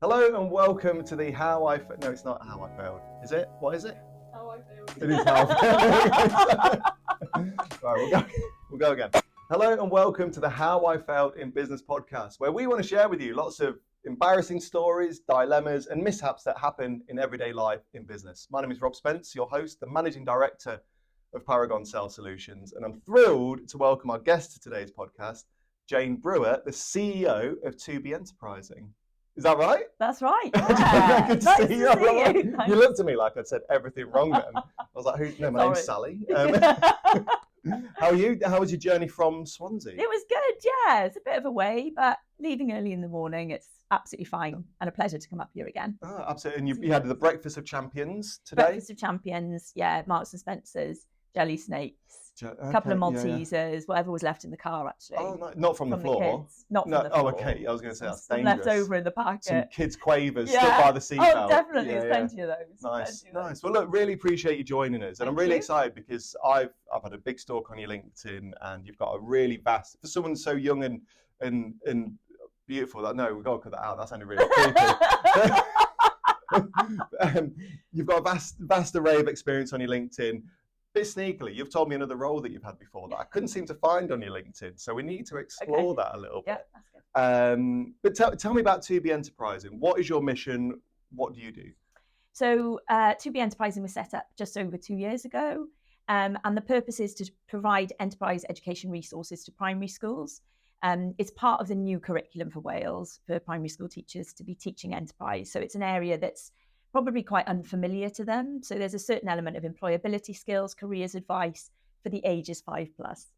Hello and welcome to the No, it's not How I Failed. Is it? What is it? How I Failed. It is How I Failed. Right, we'll go again. Hello and welcome to the How I Failed in Business podcast, where we want to share with you lots of embarrassing stories, dilemmas, and mishaps that happen in everyday life in business. My name is Rob Spence, your host, the Managing Director of Paragon Sales Solutions, and I'm thrilled to welcome our guest to today's podcast, Jayne Brewer, the CEO of 2B Enterprising. Is that right? That's right. Yeah. Good to see you. You looked at me like I'd said everything wrong then. I was like, "Who's? No, my name's Sally." How are you? How was your journey from Swansea? It was good, yeah. It's a bit of a way, but leaving early in the morning, it's absolutely fine and a pleasure to come up here again. Oh, absolutely. And you had the Breakfast of Champions today? Breakfast of Champions, yeah. Marks and Spencer's, jelly snakes, a couple of Maltesers, whatever was left in the car, actually. Oh, no, not from the floor? The kids. Not from the floor. Oh, okay. I was going to say that's dangerous. Left over in the packet. Some kids' quavers stuck by the seatbelt. Oh, definitely. There's plenty of those. Nice. Well, look, really appreciate you joining us. And I'm really excited because I've had a big stalk on your LinkedIn and you've got a really vast, for someone so young and beautiful, we've got to cut that out. That sounded really creepy. You've got a vast array of experience on your LinkedIn. Bit sneakily, you've told me another role that you've had before that I couldn't seem to find on your LinkedIn, so we need to explore that a little bit. That's good. But tell me about 2B Enterprising. What is your mission? What do you do? So 2B Enterprising was set up just over 2 years ago, and the purpose is to provide enterprise education resources to primary schools. It's part of the new curriculum for Wales for primary school teachers to be teaching enterprise. So it's an area that's probably quite unfamiliar to them. So there's a certain element of employability skills, careers advice for the ages 5+.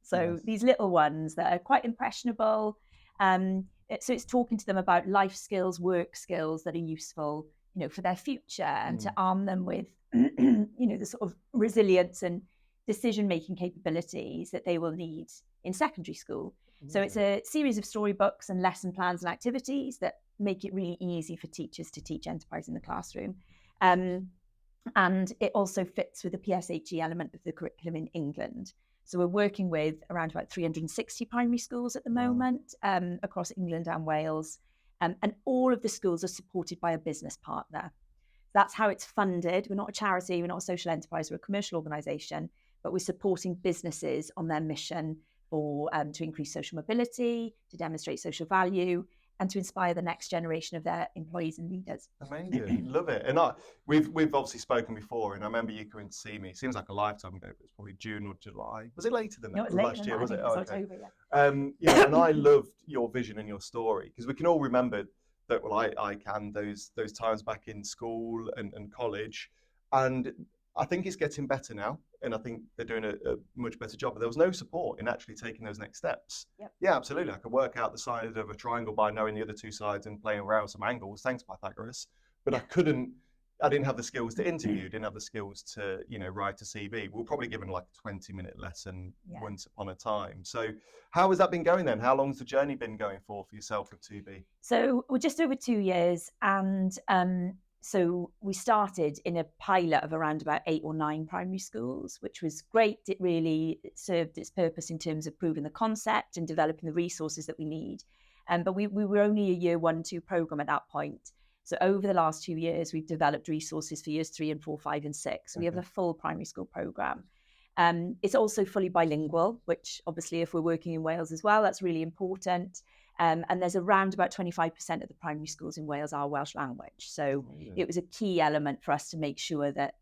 So these little ones that are quite impressionable. So it's talking to them about life skills, work skills that are useful, for their future and to arm them with, the sort of resilience and decision-making capabilities that they will need in secondary school. So it's a series of storybooks and lesson plans and activities that make it really easy for teachers to teach enterprise in the classroom. And it also fits with the PSHE element of the curriculum in England. So we're working with around about 360 primary schools at the moment across England and Wales. And all of the schools are supported by a business partner. That's how it's funded. We're not a charity, we're not a social enterprise, we're a commercial organisation, but we're supporting businesses on their mission for to increase social mobility, to demonstrate social value, and to inspire the next generation of their employees and leaders. Amazing, love it. And we've obviously spoken before, and I remember you coming to see me. It seems like a lifetime ago, but it's probably June or July. Was it later than that? No, it was last year, was it? Oh, okay. October, and I loved your vision and your story because we can all remember that. Well, I can those times back in school and college, and I think it's getting better now. And I think they're doing a much better job. But there was no support in actually taking those next steps. Yep. Yeah, absolutely. I could work out the side of a triangle by knowing the other two sides and playing around with some angles. Thanks, Pythagoras. But I didn't have the skills to interview, didn't have the skills to, write a CV. We're probably given like a 20-minute lesson once upon a time. So how has that been going then? How long's the journey been going for yourself with 2B? So we're just over 2 years, and so we started in a pilot of around about 8 or 9 primary schools, which was great. It really served its purpose in terms of proving the concept and developing the resources that we need. But we were only a year 1-2 program at that point. So over the last 2 years, we've developed resources for years 3 and 4, 5 and 6. So we have a full primary school program. It's also fully bilingual, which obviously if we're working in Wales as well, that's really important. And there's around about 25% of the primary schools in Wales are Welsh language. So it was a key element for us to make sure that,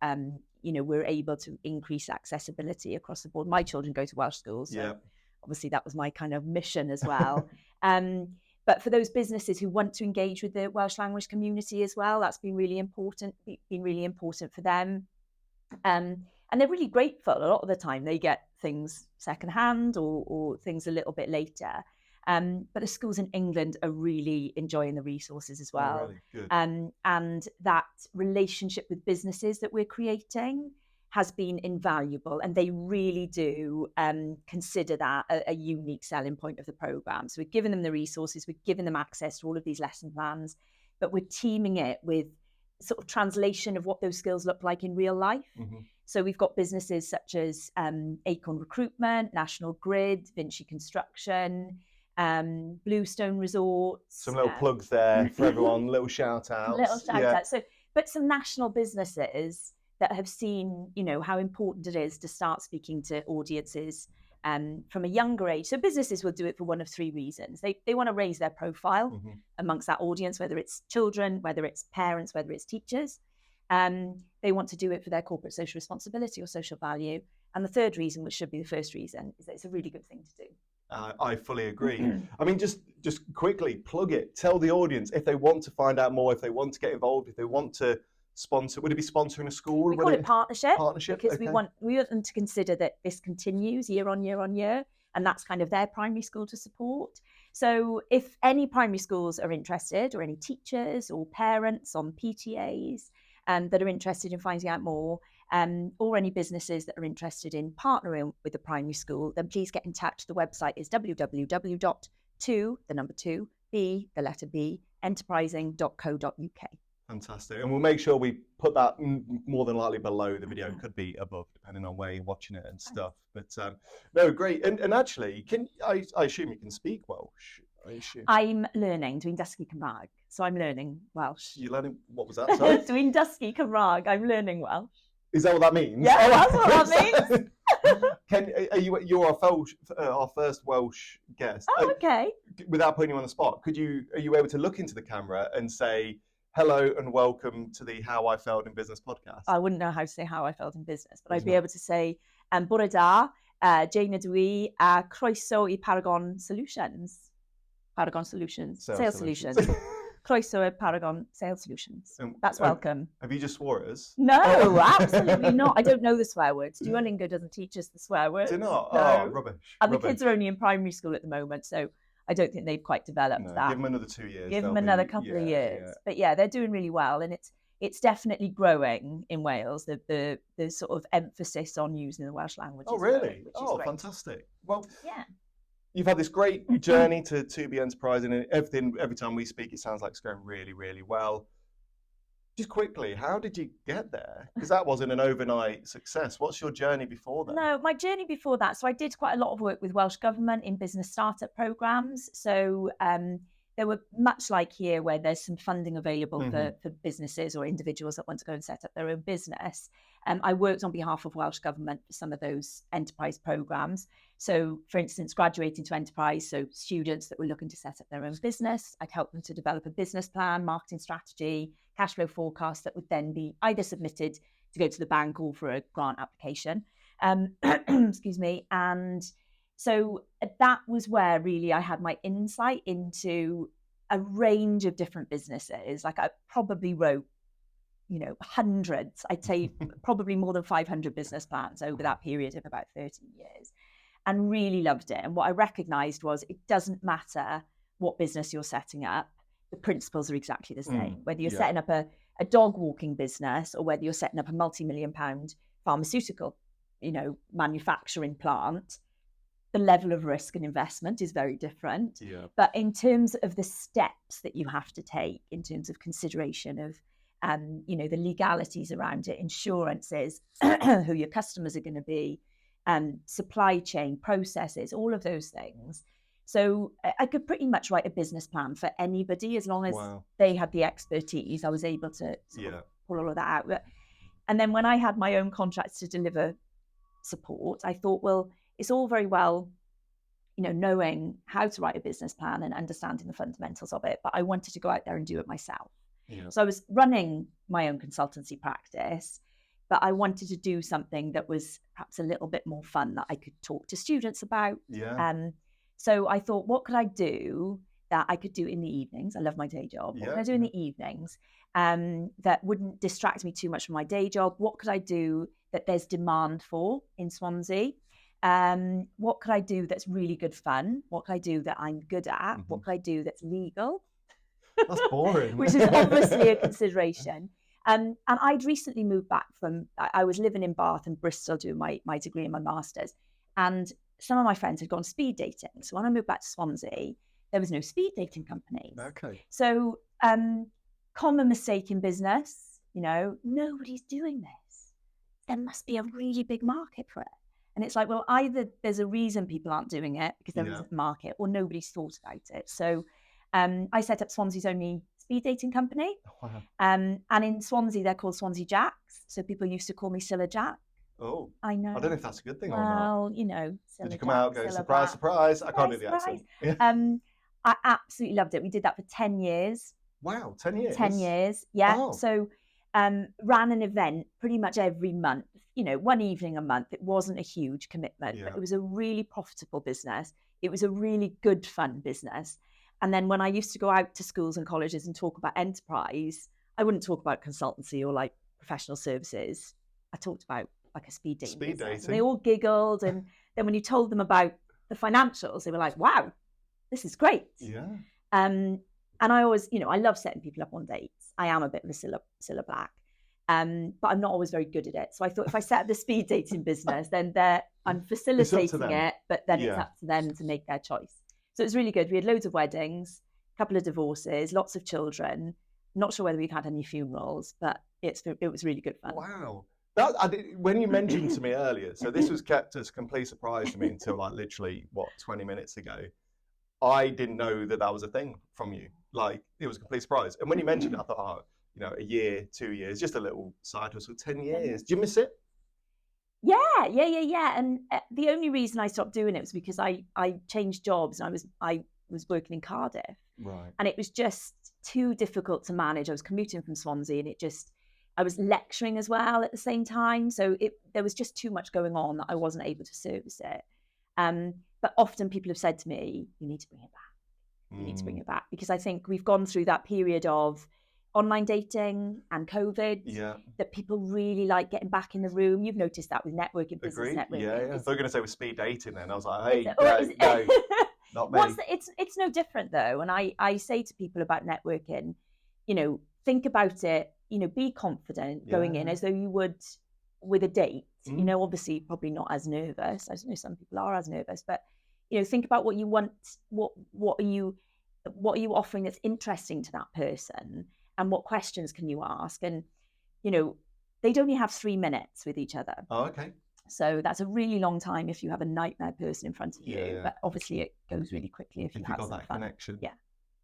we're able to increase accessibility across the board. My children go to Welsh schools, so obviously that was my kind of mission as well. But for those businesses who want to engage with the Welsh language community as well, that's been really important for them. And they're really grateful. A lot of the time they get things secondhand or things a little bit later. But the schools in England are really enjoying the resources as well. Oh, really? Good. And that relationship with businesses that we're creating has been invaluable, and they really do consider that a unique selling point of the programme. So we've given them the resources, we've given them access to all of these lesson plans, but we're teaming it with sort of translation of what those skills look like in real life. Mm-hmm. So we've got businesses such as Acorn Recruitment, National Grid, Vinci Construction, Bluestone Resorts. Some little plugs there for everyone, little shout outs. Little shout outs. So, but some national businesses that have seen, how important it is to start speaking to audiences from a younger age. So businesses will do it for one of three reasons. They want to raise their profile amongst that audience, whether it's children, whether it's parents, whether it's teachers. They want to do it for their corporate social responsibility or social value. And the third reason, which should be the first reason, is that it's a really good thing to do. I fully agree. I mean, just quickly plug it. Tell the audience if they want to find out more, if they want to get involved, if they want to sponsor. Would it be sponsoring a school? We call it partnership. Partnership, because we want them to consider that this continues year on year on year, and that's kind of their primary school to support. So if any primary schools are interested, or any teachers or parents on PTAs that are interested in finding out more, or any businesses that are interested in partnering with the primary school, then please get in touch. The website is www.enterprising.co.uk. Fantastic. And we'll make sure we put that more than likely below the video. It could be above, depending on where you're watching it and stuff. But no, great. And actually, I assume you can speak Welsh? I'm learning, doing dysgu Cymraeg. So I'm learning Welsh. You're learning, what was that? Sorry? Doing dysgu Cymraeg, I'm learning Welsh. Is that what that means? Yeah, that's what that means. You're our first Welsh guest. Oh, okay. Without putting you on the spot, are you able to look into the camera and say, hello and welcome to the How I Failed in Business podcast? I wouldn't know how to say how I failed in business, but I'd be able to say, bore da, Jayne Brewer, croeso I Paragon Solutions. Paragon Solutions. Sales Solutions. Croeso I Paragon Sales Solutions. That's welcome. Have you just swore at us? No, absolutely not. I don't know the swear words. Duolingo doesn't teach us the swear words. Do you not? No. Oh, rubbish. And the kids are only in primary school at the moment, so I don't think they've quite developed that. Give them another 2 years. Give them another couple of years. Yeah. But yeah, they're doing really well, and it's definitely growing in Wales. The sort of emphasis on using the Welsh language. Oh, really? Growing, fantastic. Well, yeah. You've had this great journey to be enterprising, and every time we speak, it sounds like it's going really, really well. Just quickly, how did you get there? Because that wasn't an overnight success. What's your journey before that? No, my journey before that. So I did quite a lot of work with Welsh Government in business startup programs. So there were, much like here, where there's some funding available for businesses or individuals that want to go and set up their own business. I worked on behalf of Welsh Government for some of those enterprise programs. So, for instance, graduating to enterprise, so students that were looking to set up their own business, I'd help them to develop a business plan, marketing strategy, cash flow forecast that would then be either submitted to go to the bank or for a grant application. Excuse me. And so that was where really I had my insight into a range of different businesses. Like I probably wrote, hundreds, I'd say probably more than 500 business plans over that period of about 13 years, and really loved it. And what I recognized was it doesn't matter what business you're setting up, the principles are exactly the same. Whether you're setting up a dog walking business or whether you're setting up a multi-million-pound pharmaceutical, manufacturing plant, the level of risk and investment is very different. Yeah. But in terms of the steps that you have to take, in terms of consideration of, the legalities around it, insurances, who your customers are going to be, supply chain processes, all of those things. So I could pretty much write a business plan for anybody as long as they had the expertise. I was able to pull all of that out. And then when I had my own contracts to deliver support, I thought, well, it's all very well, knowing how to write a business plan and understanding the fundamentals of it, but I wanted to go out there and do it myself. Yeah. So I was running my own consultancy practice, but I wanted to do something that was perhaps a little bit more fun that I could talk to students about. Yeah. So I thought, what could I do that I could do in the evenings? I love my day job. What could I do in the evenings that wouldn't distract me too much from my day job? What could I do that there's demand for in Swansea? What could I do that's really good fun? What could I do that I'm good at? What could I do that's legal? That's boring. Which is obviously a consideration. And I'd recently moved back I was living in Bath and Bristol doing my degree and my master's. And some of my friends had gone speed dating. So when I moved back to Swansea, there was no speed dating companies. Okay. So common mistake in business, nobody's doing this. There must be a really big market for it. And it's like, well, either there's a reason people aren't doing it because there Yeah. isn't a market, or nobody's thought about it. So I set up Swansea's only speed dating company. Wow. And in Swansea, they're called Swansea Jacks. So people used to call me Scylla Jack. Oh, I know. I don't know if that's a good thing or not. Well, you know, Did you Scylla come Jack, out going, Scylla surprise, Black. surprise? I can't do the Surprise, accent. I absolutely loved it. We did that for 10 years. Wow, 10 years? 10 years, yeah. Oh. So ran an event pretty much every month, you know, one evening a month. It wasn't a huge commitment, but it was a really profitable business. It was a really good, fun business. And then when I used to go out to schools and colleges and talk about enterprise, I wouldn't talk about consultancy or like professional services. I talked about like a speed dating business. And they all giggled. And then when you told them about the financials, they were like, wow, this is great. Yeah. And I always, you know, I love setting people up on dates. I am a bit of a Scylla Black, but I'm not always very good at it. So I thought if I set up the speed dating business, then I'm facilitating it, but then it's up to them to make their choice. So it was really good. We had loads of weddings, a couple of divorces, lots of children. Not sure whether we've had any funerals, but it was really good fun. Wow. When you mentioned to me earlier, so this was kept as a complete surprise to me until like literally, 20 minutes ago. I didn't know that was a thing from you. Like, it was a complete surprise. And when you mentioned it, I thought, a year, 2 years, just a little side hustle, 10 years. Do you miss it? Yeah. And the only reason I stopped doing it was because I changed jobs, and I was working in Cardiff. Right. And it was just too difficult to manage. I was commuting from Swansea, and I was lecturing as well at the same time. So there was just too much going on that I wasn't able to service it. But often people have said to me, you need to bring it back. You need to bring it back, because I think we've gone through that period of online dating and COVID, that people really like getting back in the room. You've noticed that with networking, business networking. Yeah. I thought you were going to say with speed dating then. I was like, hey, no, not me. It's no different though. And I say to people about networking, think about it, be confident going in as though you would with a date. Obviously probably not as nervous. I know some people are as nervous, but think about what you want, what are you offering that's interesting to that person, and what questions can you ask. And they'd only have 3 minutes with each other. Oh, okay. So that's a really long time if you have a nightmare person in front of you. Yeah. But obviously it goes really quickly if you have got that fun. connection. Yeah.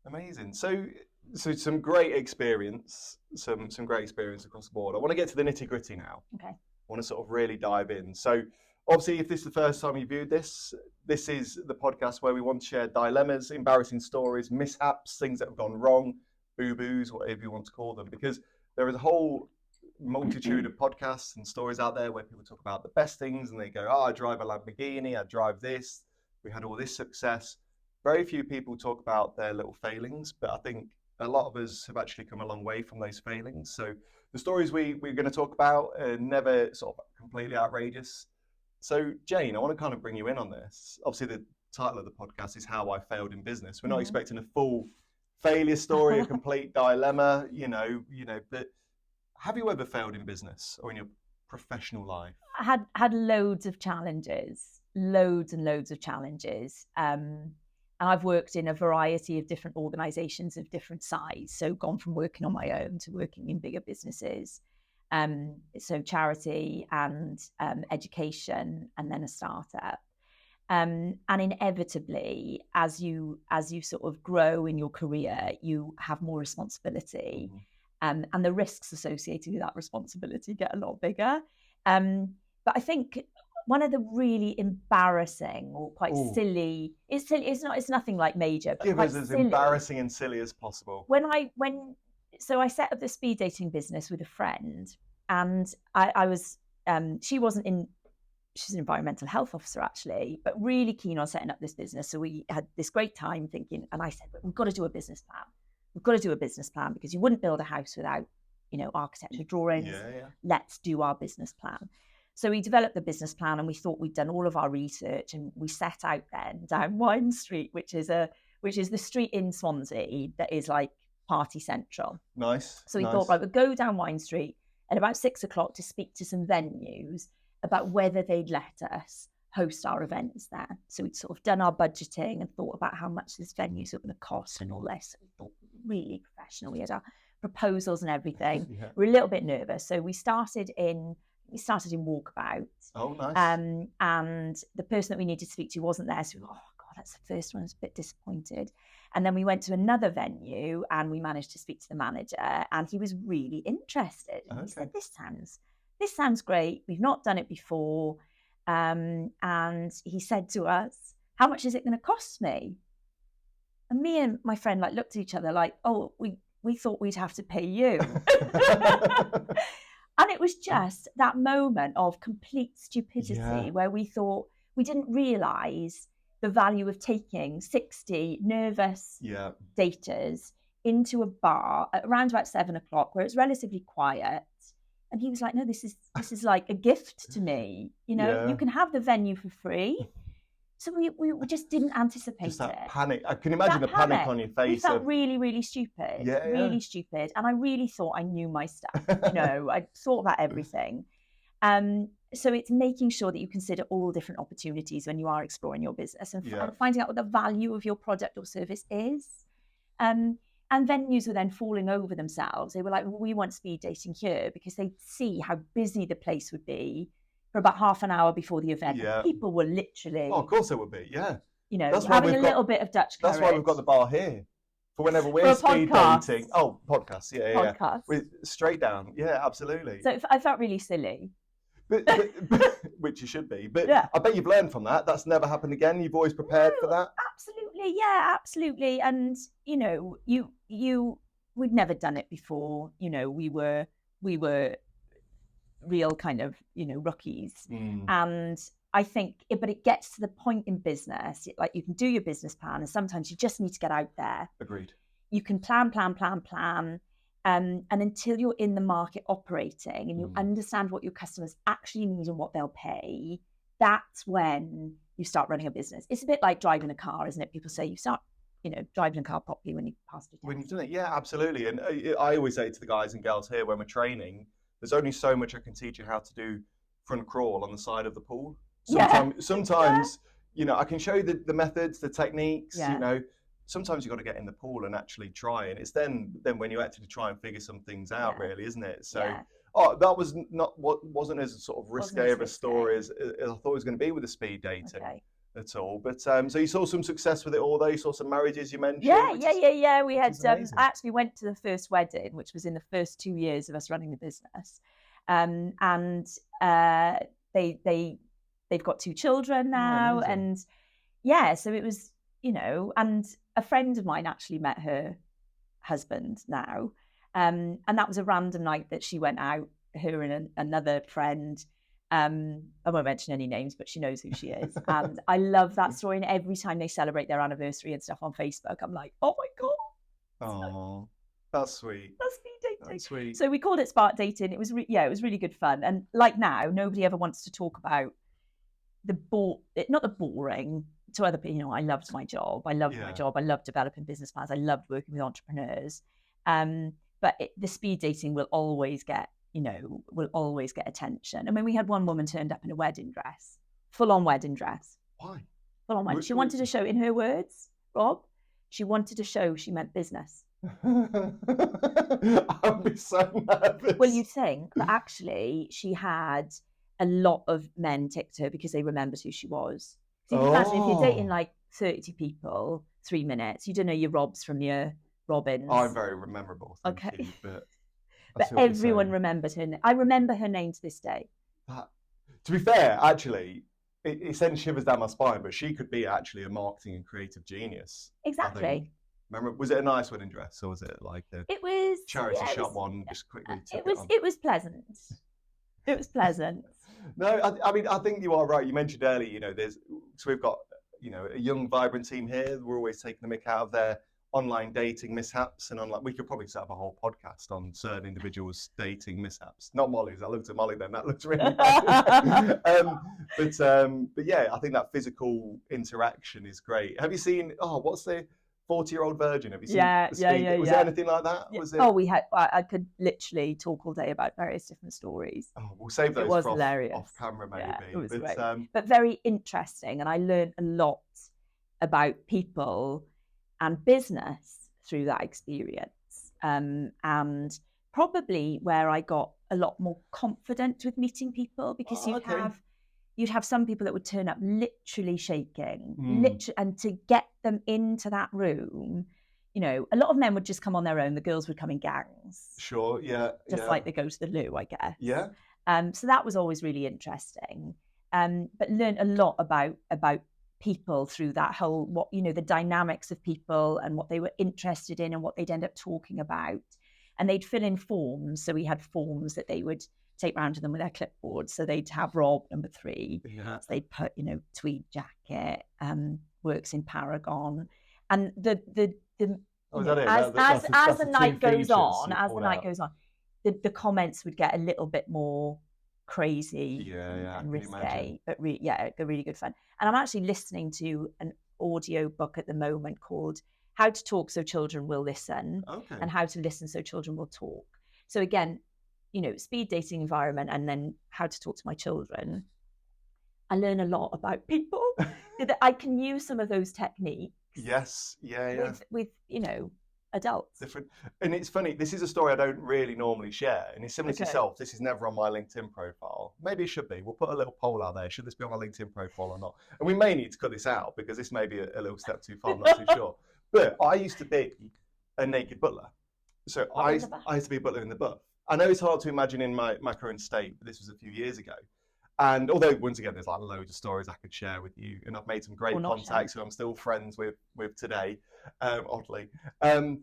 Amazing. So some great experience, some great experience across the board. I want to get to the nitty gritty now. Okay. I want to sort of really dive in. So obviously, if this is the first time you viewed this is the podcast where we want to share dilemmas, embarrassing stories, mishaps, things that have gone wrong, boo-boos, whatever you want to call them, because there is a whole multitude of podcasts and stories out there where people talk about the best things and they go, I drive a Lamborghini, I drive this, we had all this success. Very few people talk about their little failings, but I think a lot of us have actually come a long way from those failings. So the stories we're going to talk about are never sort of completely outrageous. So Jayne, I want to kind of bring you in on this. Obviously the title of the podcast is How I Failed in Business. We're not expecting a full failure story, a complete dilemma, but have you ever failed in business or in your professional life? I had loads of challenges, loads and loads of challenges. And I've worked in a variety of different organizations of different size. So gone from working on my own to working in bigger businesses. So charity and education, and then a startup. And inevitably, as you sort of grow in your career, you have more responsibility. And the risks associated with that responsibility get a lot bigger. But I think one of the really embarrassing or quite silly, it's nothing like major, but give us as silly. Embarrassing and silly as possible. So I set up the speed dating business with a friend, and I was she's an environmental health officer actually, but really keen on setting up this business. So we had this great time thinking, and I said, we've got to do a business plan. We've got to do a business plan, because you wouldn't build a house without, architecture drawings. Yeah. Let's do our business plan. So we developed the business plan, and we thought we'd done all of our research, and we set out then down Wine Street, which is the street in Swansea that is like party central. Nice. So we thought, right, we'll go down Wine Street at about 6 o'clock to speak to some venues about whether they'd let us host our events there. So we'd sort of done our budgeting and thought about how much this venues were going to cost and all this. We thought really professional. We had our proposals and everything. Yeah. We're a little bit nervous. So we started in we started in Walkabout. Oh, nice. And the person that we needed to speak to wasn't there. So we were, oh God, that's the first one. I was a bit disappointed. And then we went to another venue and we managed to speak to the manager, and he was really interested. And he said, this sounds great. We've not done it before. And he said to us, how much is it going to cost me? And me and my friend like looked at each other like, oh, we thought we'd have to pay you. And it was just that moment of complete stupidity where we thought we didn't realise the value of taking 60 nervous daters into a bar at around about 7 o'clock where it's relatively quiet. And he was like, no, this is like a gift to me. You know, you can have the venue for free. So we just didn't anticipate just that it. Panic. I can imagine the panic on your face. We felt really, really stupid. Really stupid. And I really thought I knew my stuff. You know, I thought about everything. So it's making sure that you consider all different opportunities when you are exploring your business and finding out what the value of your product or service is. And venues were then falling over themselves. They were like, well, we want speed dating here, because they'd see how busy the place would be for about half an hour before the event. Yeah. People were literally... Oh, of course there would be, you know, having a little bit of Dutch courage. That's why we've got the bar here. For whenever we're speed dating. Oh, podcast, podcast. With straight down, absolutely. So I felt really silly. But which you should be. But I bet you've learned from that. That's never happened again. You've always prepared for that. Absolutely, absolutely. And you know, we'd never done it before. You know, we were real kind of, you know, rookies. And I think, but it gets to the point in business, like you can do your business plan, and sometimes you just need to get out there. Agreed. You can plan. And until you're in the market operating and you understand what your customers actually need and what they'll pay, that's when you start running a business. It's a bit like driving a car, isn't it? People say you start, you know, driving a car properly when you pass your test. When you've done it, absolutely. And I always say to the guys and girls here when we're training, there's only so much I can teach you how to do front crawl on the side of the pool. Sometimes you know, I can show you the methods, the techniques, you know. Sometimes you've got to get in the pool and actually try, and it's then when you actually try and figure some things out, really, isn't it? So, that was wasn't as sort of risque of a story as I thought it was going to be with the speed dating at all. But so you saw some success with it all, though. You saw some marriages you mentioned. We had I actually went to the first wedding, which was in the first 2 years of us running the business, and they've got 2 children now, and so it was, you know, and a friend of mine actually met her husband now. And that was a random night that she went out, her and another friend. I won't mention any names, but she knows who she is. And I love that story. And every time they celebrate their anniversary and stuff on Facebook, I'm like, oh my God. Oh, that's sweet. That's speed dating. That's sweet. So we called it Spark Dating. It was, it was really good fun. And like now, nobody ever wants to talk about not the boring. To other people, you know, I loved my job. I loved developing business plans. I loved working with entrepreneurs. But the speed dating will always get attention. I mean, we had one woman turned up in a wedding dress, full-on wedding dress. Why? Full-on wedding. She wanted to show, in her words, Rob, she wanted to show she meant business. I'd be so nervous. Well, you think, but actually she had a lot of men ticked her because they remembered who she was. So you can imagine if you're dating like 30 people, 3 minutes, you don't know your Robs from your Robins. I'm very memorable. Thank you, but everyone remembered her. I remember her name to this day. To be fair, actually, it sends shivers down my spine, but she could be actually a marketing and creative genius. Exactly. Remember, was it a nice wedding dress, or was it like the charity shop one? Just quickly. It was pleasant. It was pleasant. No, I mean, I think you are right. You mentioned earlier, you know, we've got, you know, a young, vibrant team here. We're always taking the mick out of their online dating mishaps, and we could probably set up a whole podcast on certain individuals' dating mishaps. Not Molly's. I looked at Molly then. That looks really bad. But yeah, I think that physical interaction is great. Have you seen? What's the 40-year-old virgin? Have you seen? Was there anything like that? Yeah. Was it? We had. I could literally talk all day about various different stories. We'll save those for off camera, maybe. Yeah, it was great. But very interesting, and I learned a lot about people and business through that experience. And probably where I got a lot more confident with meeting people, because you'd have some people that would turn up literally shaking, and to get them into that room, you know, a lot of men would just come on their own. The girls would come in gangs. Sure, yeah. Just like they go to the loo, I guess. Yeah. So that was always really interesting. But learned a lot about people through that whole, the dynamics of people and what they were interested in and what they'd end up talking about. And they'd fill in forms. So we had forms that they would take round to them with their clipboards. So they'd have Rob, number 3. Yeah. So they'd put, tweed jacket, works in Paragon. And the as the night goes on, the comments would get a little bit more crazy and risque, but they're really good fun. And I'm actually listening to an audio book at the moment called How to Talk So Children Will Listen, and How to Listen So Children Will Talk. So again, speed dating environment, and then how to talk to my children. I learn a lot about people. That I can use some of those techniques. Yes, with adults. Different. And it's funny, this is a story I don't really normally share, and it's similar to yourself. This is never on my LinkedIn profile. Maybe it should be. We'll put a little poll out there. Should this be on my LinkedIn profile or not? And we may need to cut this out because this may be a little step too far. I'm not too sure. But I used to be a naked butler. So I used to be a butler in the buff. I know it's hard to imagine in my current state, but this was a few years ago. And although, once again, there's like loads of stories I could share with you, and I've made some great contacts who I'm still friends with today, oddly. The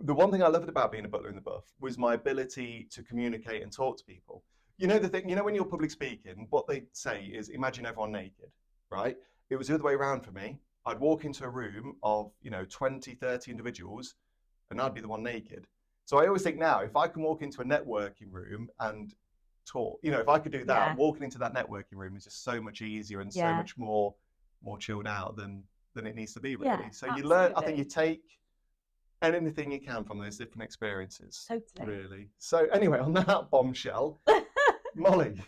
one thing I loved about being a butler in the buff was my ability to communicate and talk to people. The thing, when you're public speaking, what they say is imagine everyone naked, right? It was the other way around for me. I'd walk into a room of, 20, 30 individuals, and I'd be the one naked. So I always think now, if I can walk into a networking room and talk, if I could do that, walking into that networking room is just so much easier and so much more chilled out than it needs to be, really. So absolutely. You learn, I think you take anything you can from those different experiences. Totally. Really. So anyway, on that bombshell, Molly,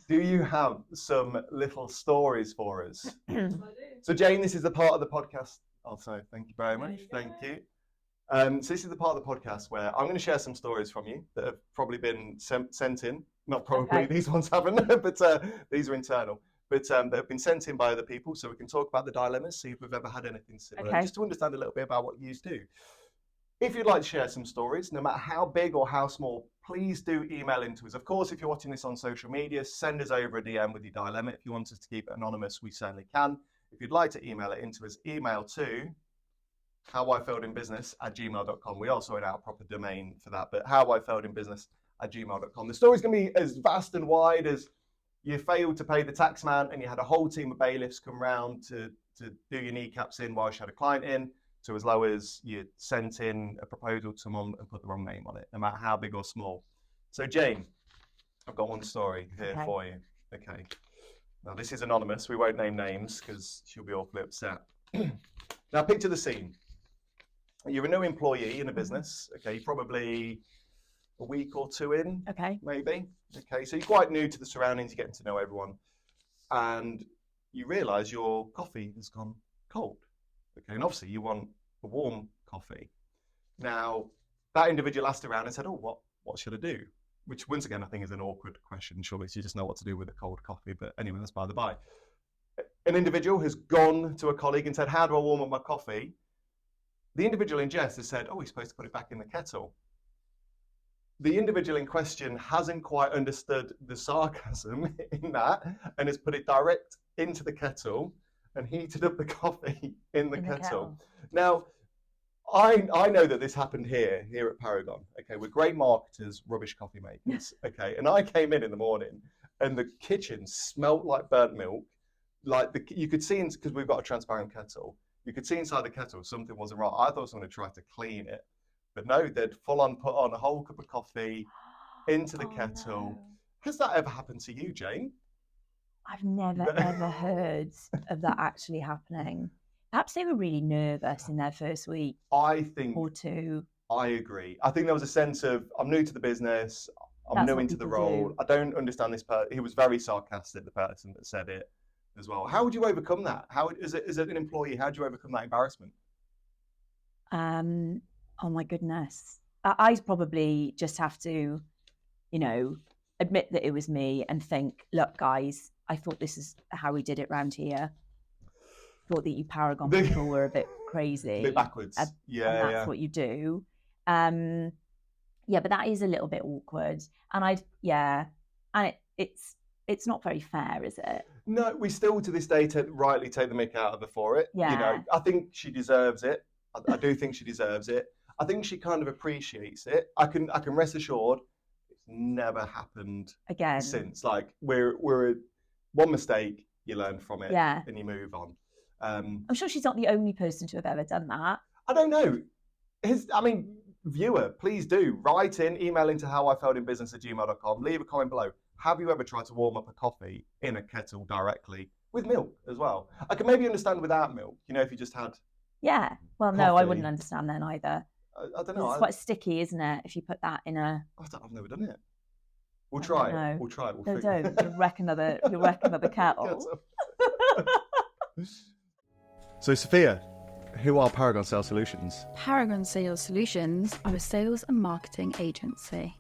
do you have some little stories for us? I do. So Jayne, this is the part of the podcast. Also, thank you very much. Thank you. So this is the part of the podcast where I'm going to share some stories from you that have probably been sent in. Not probably, these ones haven't, but these are internal. But that have been sent in by other people, so we can talk about the dilemmas, see if we've ever had anything similar, just to understand a little bit about what you do. If you'd like to share some stories, no matter how big or how small, please do email into us. Of course, if you're watching this on social media, send us over a DM with your dilemma. If you want us to keep it anonymous, we certainly can. If you'd like to email it into us, email to howifailedinbusiness@gmail.com. We also sorted out a proper domain for that, but howifailedinbusiness@gmail.com. The story's going to be as vast and wide as you failed to pay the tax man and you had a whole team of bailiffs come round to do your kneecaps in while you had a client in, to as low as you sent in a proposal to someone and put the wrong name on it, no matter how big or small. So Jayne, I've got one story here for you. Okay. Now this is anonymous. We won't name names because she'll be awfully upset. Now picture the scene. You're a new employee in a business. Okay, probably a week or two in, maybe. Okay, so you're quite new to the surroundings, you're getting to know everyone, and you realise your coffee has gone cold. Okay, and obviously you want a warm coffee. Now, that individual asked around and said, "Oh, what should I do?" Which, once again, I think is an awkward question. Surely you just know what to do with a cold coffee. But anyway, that's by the by. An individual has gone to a colleague and said, "How do I warm up my coffee?" The individual in jest has said, "Oh, you're supposed to put it back in the kettle." The individual in question hasn't quite understood the sarcasm in that and has put it direct into the kettle and heated up the coffee in the kettle. Now, I know that this happened here at Paragon. Okay, we're great marketers, rubbish coffee makers. Okay, and I came in the morning and the kitchen smelt like burnt milk. Like you could see, because we've got a transparent kettle, you could see inside the kettle something wasn't right. I thought someone had tried to clean it. But no, they'd full on put on a whole cup of coffee into the kettle. No. Has that ever happened to you, Jayne? I've never ever heard of that actually happening. Perhaps they were really nervous in their first week. I think or two. I agree. I think there was a sense of, I'm new to the business, I'm new into the role. I don't understand this person. He was very sarcastic, the person that said it as well. How would you overcome that? How is it an employee? How do you overcome that embarrassment? Oh my goodness. I probably just have to, admit that it was me and think, look, guys, I thought this is how we did it round here. Thought that you Paragon people were a bit crazy. A bit backwards. And that's what you do. But that is a little bit awkward. And it's not very fair, is it? No, we still to this day rightly take the mick out of her for it. Yeah. I think she deserves it. I do think she deserves it. I think she kind of appreciates it. I can rest assured it's never happened again since. Like we're one mistake, you learn from it, and you move on. I'm sure she's not the only person to have ever done that. I don't know. Viewer, please do write in, email into howifeltinbusiness@gmail.com. Leave a comment below. Have you ever tried to warm up a coffee in a kettle directly with milk as well? I can maybe understand without milk. If you just had. Yeah. Well, no, I wouldn't understand then either. I don't know. It's quite sticky, isn't it? If you put that in a. I've never done it. We'll try it. We'll try it. No, don't. You'll wreck another kettle. So, Sophia, who are Paragon Sales Solutions? Paragon Sales Solutions are a sales and marketing agency.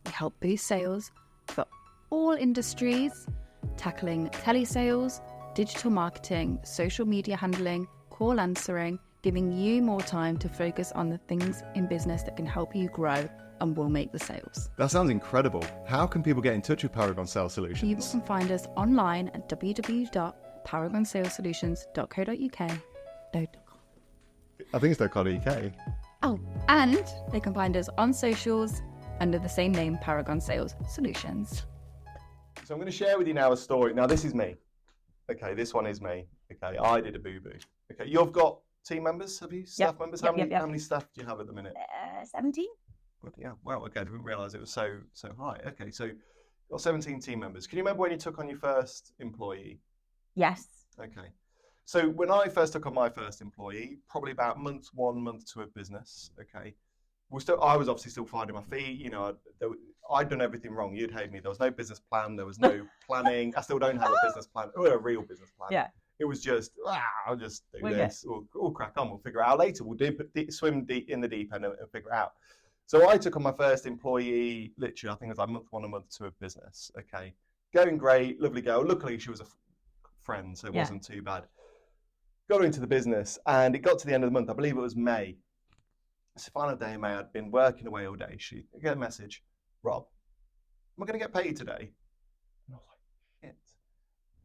We help boost sales for all industries, tackling telesales, digital marketing, social media handling, call answering, giving you more time to focus on the things in business that can help you grow and will make the sales. That sounds incredible. How can people get in touch with Paragon Sales Solutions? You can find us online at www.paragonsalessolutions.co.uk. I think it's .co.uk. Oh, and they can find us on socials under the same name, Paragon Sales Solutions. So I'm going to share with you now a story. Now, this is me. Okay, this one is me. Okay, I did a boo-boo. Okay, you've got team members, have you? Staff members? How many staff do you have at the minute? 17. Yeah, wow, okay, I didn't realise it was so high. Okay, so you've got 17 team members. Can you remember when you took on your first employee? Yes. Okay. So when I first took on my first employee, probably about month 1, month 2 of business, okay, I was obviously still finding my feet. I'd done everything wrong. You'd hate me. There was no business plan. There was no planning. I still don't have a business plan, or a real business plan. Yeah. It was just, I'll just do this. We'll crack on. We'll figure it out later. We'll swim deep in the deep end and figure it out. So I took on my first employee, literally, I think it was like month 1 and month 2 of business. Okay. Going great, lovely girl. Luckily, she was a friend, so it wasn't too bad. Got into the business, and it got to the end of the month. I believe it was May. It's the final day in May. I'd been working away all day. She get a message, Rob, am I going to get paid today? And I was like, shit.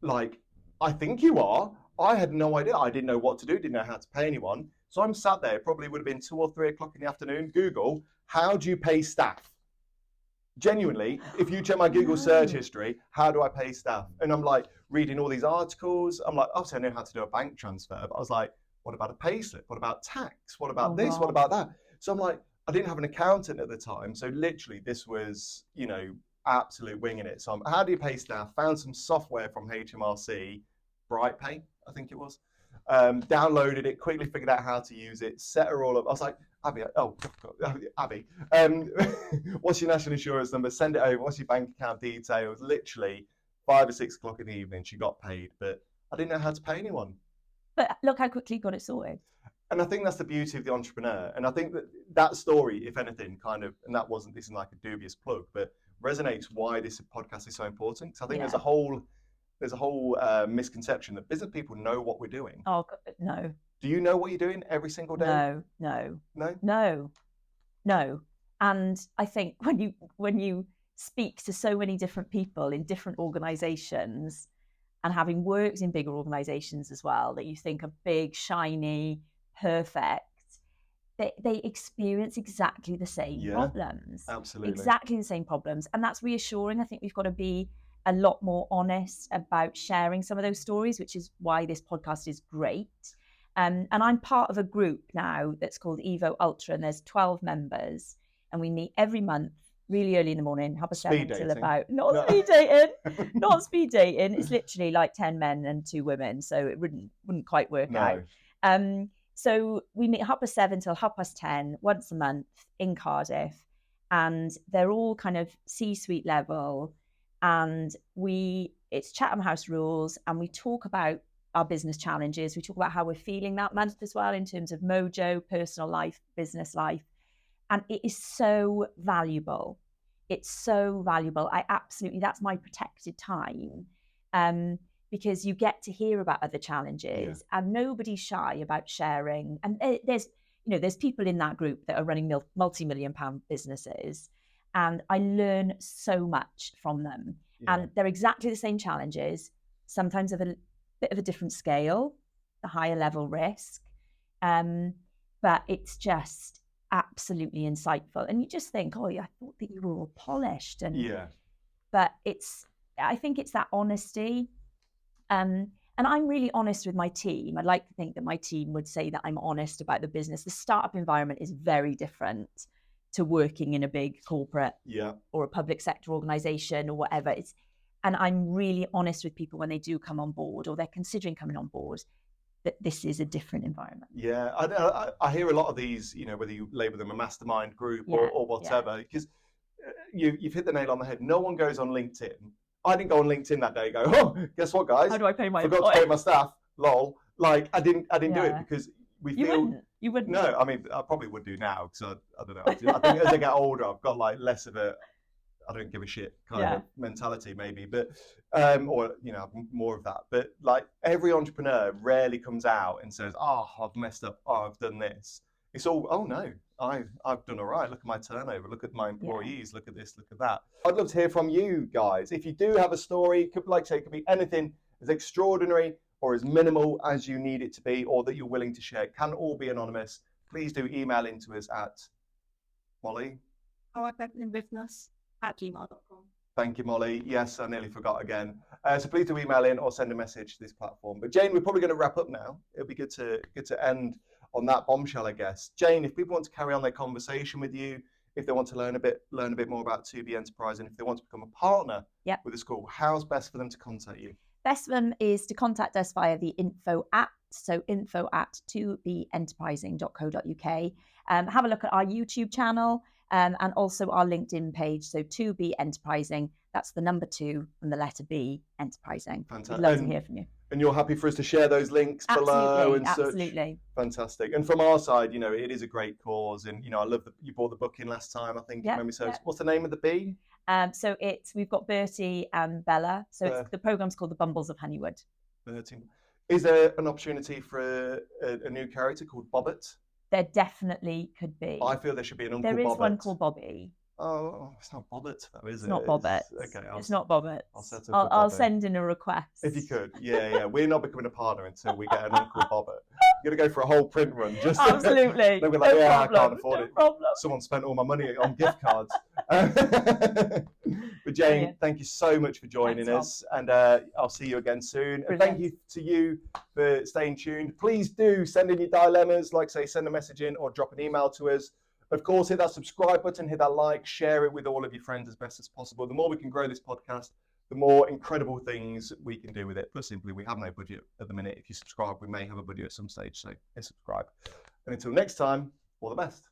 Like, I think you are. I had no idea. I didn't know what to do, didn't know how to pay anyone. So I'm sat there, probably would have been 2 or 3 o'clock in the afternoon. Google, how do you pay staff? Genuinely, if you check my Google search history, how do I pay staff? And I'm like reading all these articles. I'm like, obviously I know how to do a bank transfer, but I was like, what about a pay slip? What about tax? What about this? What about that? So I'm like, I didn't have an accountant at the time. So literally this was, absolute winging it. So how do you pay staff? Found some software from HMRC, BrightPay, I think it was. Downloaded it, quickly figured out how to use it, set her all up. I was like, Abby, what's your national insurance number? Send it over. What's your bank account details? Literally 5 or 6 o'clock in the evening, she got paid, but I didn't know how to pay anyone. But look how quickly you got it sorted. And I think that's the beauty of the entrepreneur. And I think that story, if anything, this isn't like a dubious plug, but resonates why this podcast is so important. Because I think there's a whole misconception that business people know what we're doing. Oh, no. Do you know what you're doing every single day? No. And I think when you speak to so many different people in different organizations, and having worked in bigger organizations as well, that you think are big, shiny, perfect, they experience exactly the same problems. Absolutely. Exactly the same problems. And that's reassuring. I think we've got to be a lot more honest about sharing some of those stories, which is why this podcast is great. And I'm part of a group now that's called Evo Ultra, and there's 12 members, and we meet every month really early in the morning, 7:30 till about, not speed dating. It's literally like 10 men and 2 women. So it wouldn't quite work out. So we meet 7:30 till 10:30 once a month in Cardiff, and they're all kind of C-suite level. And it's Chatham House rules, and we talk about our business challenges. We talk about how we're feeling that month as well in terms of mojo, personal life, business life. And it is so valuable. It's so valuable. That's my protected time. Because you get to hear about other challenges, and nobody's shy about sharing. And there's people in that group that are running multi-million-pound businesses, and I learn so much from them. And they're exactly the same challenges, sometimes of a bit of a different scale, the higher level risk, but it's just absolutely insightful. And you just think, oh yeah, I thought that you were all polished, but I think it's that honesty. And I'm really honest with my team. I'd like to think that my team would say that I'm honest about the business. The startup environment is very different to working in a big corporate or a public sector organization or whatever. And I'm really honest with people when they do come on board or they're considering coming on board, that this is a different environment. Yeah, I hear a lot of these, whether you label them a mastermind group or whatever, because you've hit the nail on the head. No one goes on LinkedIn. I didn't go on LinkedIn that day and go, oh, guess what, guys? How do I pay my Forgot to pay my staff. Lol. Like, I didn't do it because You wouldn't. No, I mean, I probably would do now because I don't know. I think as I get older, I've got like less of a I don't give a shit kind of mentality maybe, but or more of that. But like every entrepreneur rarely comes out and says, oh, I've messed up. Oh, I've done this. It's all, oh no, I've done all right. Look at my turnover. Look at my employees. Look at this. Look at that. I'd love to hear from you guys. If you do have a story, it could be anything as extraordinary or as minimal as you need it to be, or that you're willing to share. It can all be anonymous. Please do email into us at Molly. business@gmail.com. Thank you, Molly. Yes, I nearly forgot again. So please do email in or send a message to this platform. But Jayne, we're probably going to wrap up now. It'll be good to end on that bombshell, I guess. Jayne, if people want to carry on their conversation with you, if they want to learn a bit more about 2B Enterprise, and if they want to become a partner with the school, how's best for them to contact you? Best for them is to contact us via the info at 2benterprising.co.uk. Have a look at our YouTube channel and also our LinkedIn page. So 2B Enterprising, that's the number 2 and the letter B, Enterprising. Fantastic. We'd love to hear from you. And you're happy for us to share those links below and such? Absolutely. Fantastic. And from our side, it is a great cause. And, I love that you bought the book in last time, I think. What's the name of the B? So we've got Bertie and Bella. So the program's called The Bumbles of Honeywood. Bertie. Is there an opportunity for a new character called Bobbert? There definitely could be. I feel there should be an Uncle Bobbert. There is one called Bobby. Oh, it's not Bobbert though, is it? It's not Bobbert. Okay, it's not Bobbert. I'll send in a request. If you could, yeah. We're not becoming a partner until we get an Uncle Bobbert. You're gonna go for a whole print run, just absolutely. They'll be like, I can't afford it. Problem. Someone spent all my money on gift cards. But Jayne, thank you so much for joining us, and I'll see you again soon. Brilliant. And thank you to you for staying tuned. Please do send in your dilemmas, send a message in or drop an email to us. Of course, hit that subscribe button, hit that like, share it with all of your friends as best as possible. The more we can grow this podcast, the more incredible things we can do with it. Put simply, we have no budget at the minute. If you subscribe, we may have a budget at some stage, so subscribe. And until next time, all the best.